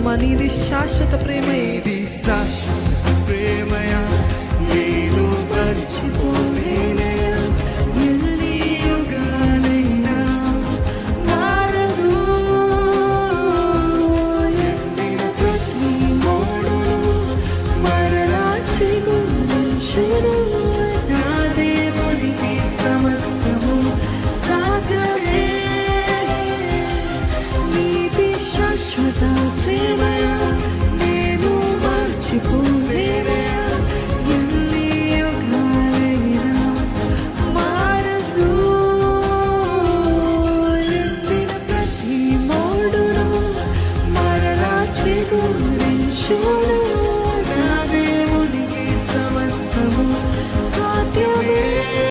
చెప్దామా నీది శాశ్వత ప్రేమ, ఇది శాశ్వత ప్రేమయ నేను మరిచిపోలేనే ఎన్ని యుగాలైనా మారదు. ఎండిన ప్రతి మోడును మరలా చిగురించును. నా దేవునికి సమస్తము సాధ్యమే. నీది శాశ్వత ప్రేమయ నేను మర్చిపోలేనే ఎన్ని యుగాలైనా మారదు. ఎండిన ప్రతి మోడును మరలా చిగురించును.